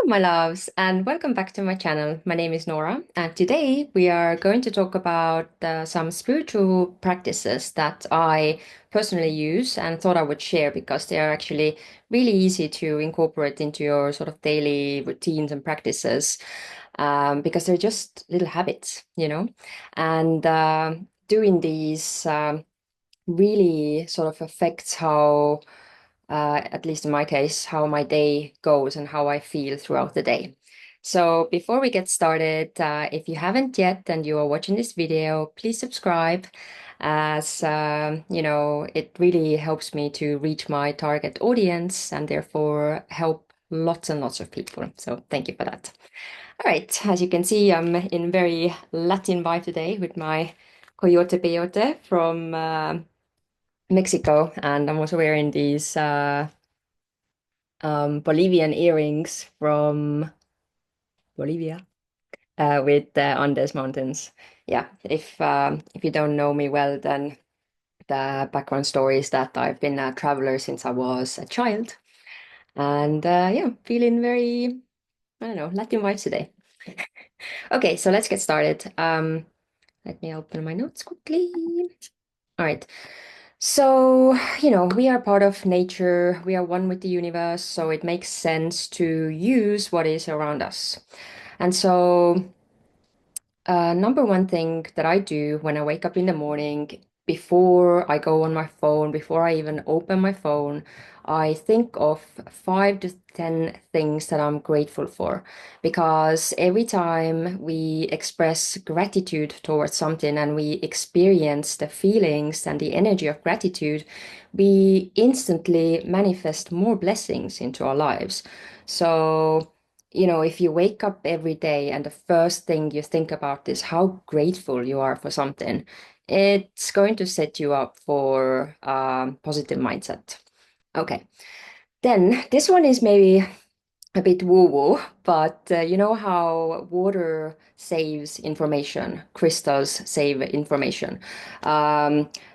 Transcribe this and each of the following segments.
my loves, and welcome back to my channel. My name is Nora, and today we are going to talk about some spiritual practices that I personally use and thought I would share because they are actually really easy to incorporate into your sort of daily routines and practices, because they're just little habits, and doing these really sort of affects how at least in my case, how my day goes and how I feel throughout the day. So before we get started, if you haven't yet and you are watching this video, please subscribe as it really helps me to reach my target audience and therefore help lots and lots of people. So thank you for that. All right, as you can see, I'm in very Latin vibe today with my coyote peyote from Mexico, and I'm also wearing these Bolivian earrings from Bolivia with the Andes Mountains. Yeah, if you don't know me well, then the background story is that I've been a traveler since I was a child, and yeah, feeling very, I don't know, Latin vibes today. Okay, so let's get started. Let me open my notes quickly. All right. So, we are part of nature, we are one with the universe, so it makes sense to use what is around us. And so, number one thing that I do when I wake up in the morning, before I go on my phone, before I even open my phone, I think of 5 to 10 things that I'm grateful for. Because every time we express gratitude towards something and we experience the feelings and the energy of gratitude, we instantly manifest more blessings into our lives. So, if you wake up every day and the first thing you think about is how grateful you are for something, it's going to set you up for positive mindset. Okay. Then this one is maybe a bit woo-woo, but you know how water saves information, crystals save information.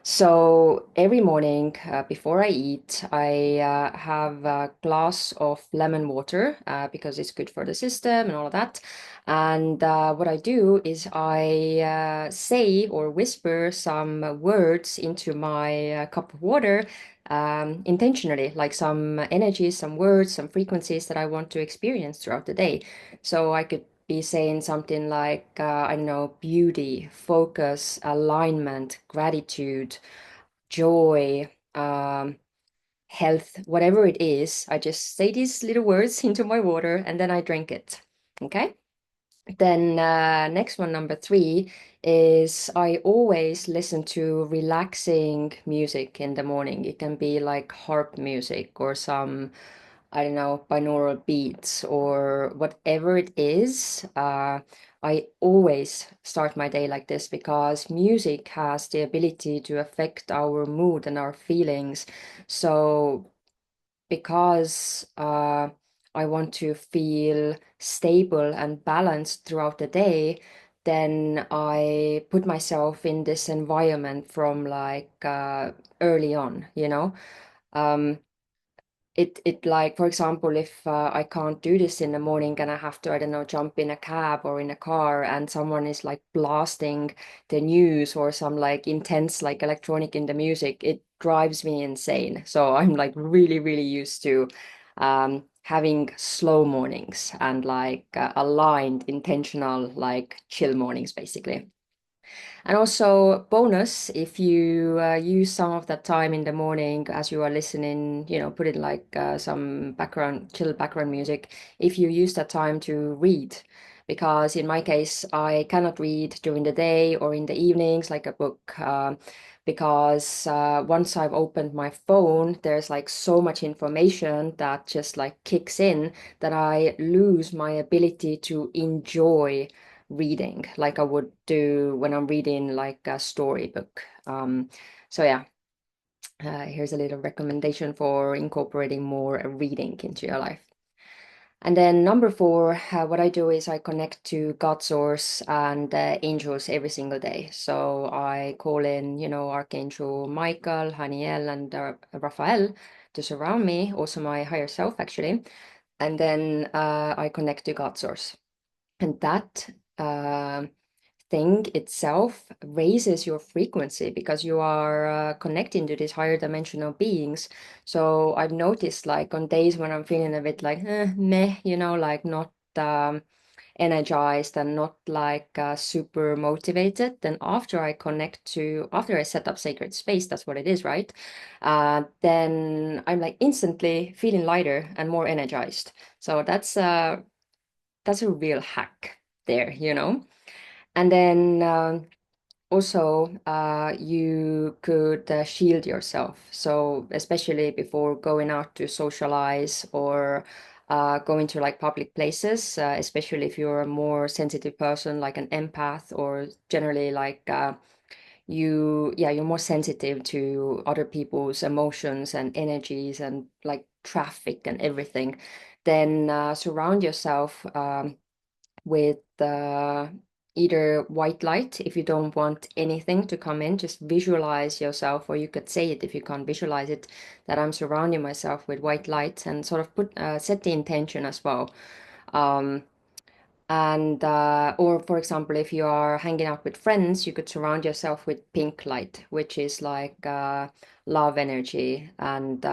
So every morning before I eat, I have a glass of lemon water because it's good for the system and all of that. And what I do is I say or whisper some words into my cup of water intentionally, like some energies, some words, some frequencies that I want to experience throughout the day. So I could be saying something like, I don't know, beauty, focus, alignment, gratitude, joy, health, whatever it is. I just say these little words into my water and then I drink it. Okay. Then next one, number three, is I always listen to relaxing music in the morning. It can be like harp music or some, I don't know, binaural beats or whatever it is. I always start my day like this because music has the ability to affect our mood and our feelings. So because I want to feel stable and balanced throughout the day, then I put myself in this environment from like early on, Um, it like, for example, if I can't do this in the morning and I have to, I don't know, jump in a cab or in a car and someone is like blasting the news or some like intense like electronic in the music, it drives me insane. So I'm like really, really used to having slow mornings and like aligned, intentional, like chill mornings, basically. And also, bonus, if you use some of that time in the morning as you are listening, put in like some chill background music, if you use that time to read. Because in my case, I cannot read during the day or in the evenings like a book. Because once I've opened my phone, there's like so much information that just like kicks in that I lose my ability to enjoy reading like I would do when I'm reading like a storybook. So yeah, here's a little recommendation for incorporating more reading into your life. And then number four, what I do is I connect to God source and angels every single day. So I call in, Archangel Michael, Haniel, and Raphael to surround me, also my higher self, actually, and then I connect to God source. And that thing itself raises your frequency because you are connecting to these higher dimensional beings. So I've noticed, like, on days when I'm feeling a bit like meh, like not energized and not like super motivated, then after I set up sacred space, that's what it is, right? Then I'm like instantly feeling lighter and more energized. So that's a real hack there. And then also, you could shield yourself. So, especially before going out to socialize or going to like public places, especially if you're a more sensitive person, like an empath, or generally like you're more sensitive to other people's emotions and energies and like traffic and everything, then surround yourself with either white light. If you don't want anything to come in, just visualize yourself, or you could say it if you can't visualize it, that I'm surrounding myself with white light, and sort of set the intention as well. Um, and or for example, if you are hanging out with friends, you could surround yourself with pink light, which is like love energy. And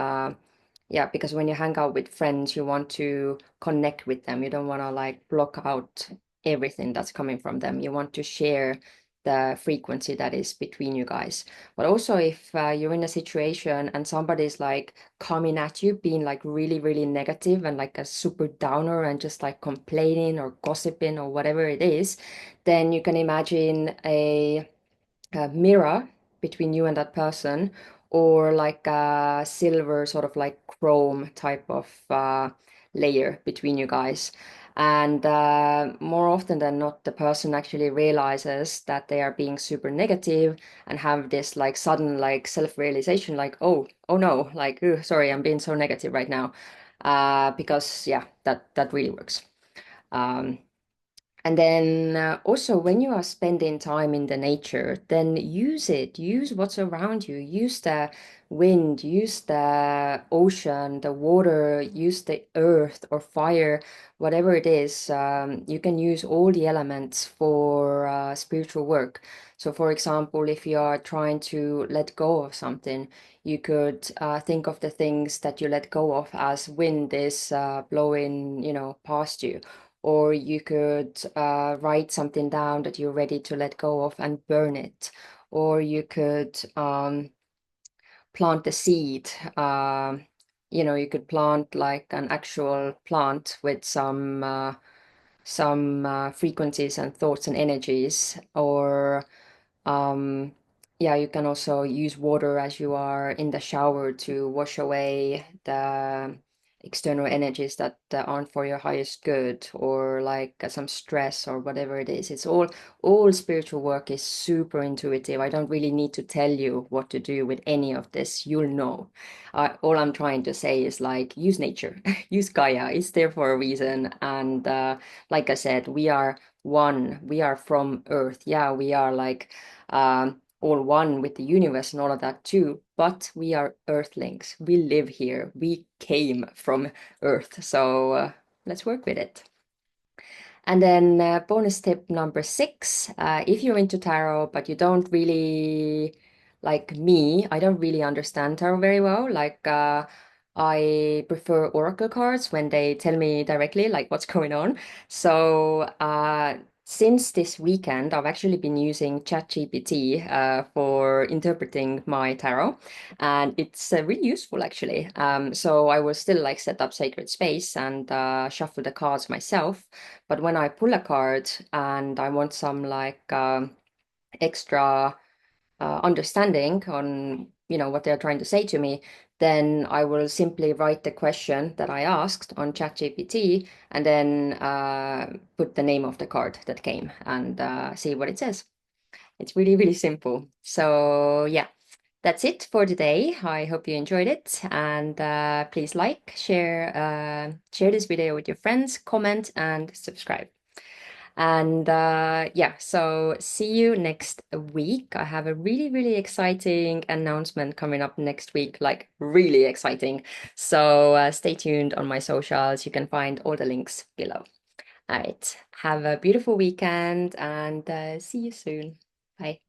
yeah, because when you hang out with friends, you want to connect with them. You don't want to like block out everything that's coming from them. You want to share the frequency that is between you guys. But also, if you're in a situation and somebody's like coming at you, being like really, really negative and like a super downer and just like complaining or gossiping or whatever it is, then you can imagine a mirror between you and that person, or like a silver sort of like chrome type of layer between you guys. And more often than not, the person actually realizes that they are being super negative and have this like sudden like self-realization, like, oh no, like, sorry, I'm being so negative right now. Because yeah, that really works. Um, and then also, when you are spending time in the nature, then use it. Use what's around you. Use the wind, use the ocean, the water, use the earth or fire, whatever it is. You can use all the elements for spiritual work. So, for example, if you are trying to let go of something, you could think of the things that you let go of as wind is blowing, past you. Or you could write something down that you're ready to let go of and burn it. Or you could plant the seed. You could plant like an actual plant with some frequencies and thoughts and energies. Or um, yeah, you can also use water as you are in the shower to wash away the external energies that aren't for your highest good, or like some stress or whatever it is. It's all spiritual work is super intuitive. I don't really need to tell you what to do with any of this. You'll know. All I'm trying to say is like use nature, use Gaia. It's there for a reason. And like I said, we are one. We are from Earth. Yeah, we are like all one with the universe and all of that too. But we are Earthlings. We live here. We came from Earth. So let's work with it. And then bonus tip number 6, if you're into tarot, but you don't really, like me, I don't really understand tarot very well. Like, I prefer oracle cards when they tell me directly, like, what's going on. So, since this weekend, I've actually been using ChatGPT for interpreting my tarot, and it's really useful actually. So I will still like set up sacred space and shuffle the cards myself. But when I pull a card and I want some like extra understanding on, what they're trying to say to me, then I will simply write the question that I asked on ChatGPT and then put the name of the card that came and see what it says. It's really, really simple. So yeah, that's it for today. I hope you enjoyed it, and please like, share this video with your friends, comment, and subscribe. And yeah, so see you next week. I have a really, really exciting announcement coming up next week, like really exciting. So stay tuned on my socials. You can find all the links below. All right. Have a beautiful weekend and see you soon. Bye.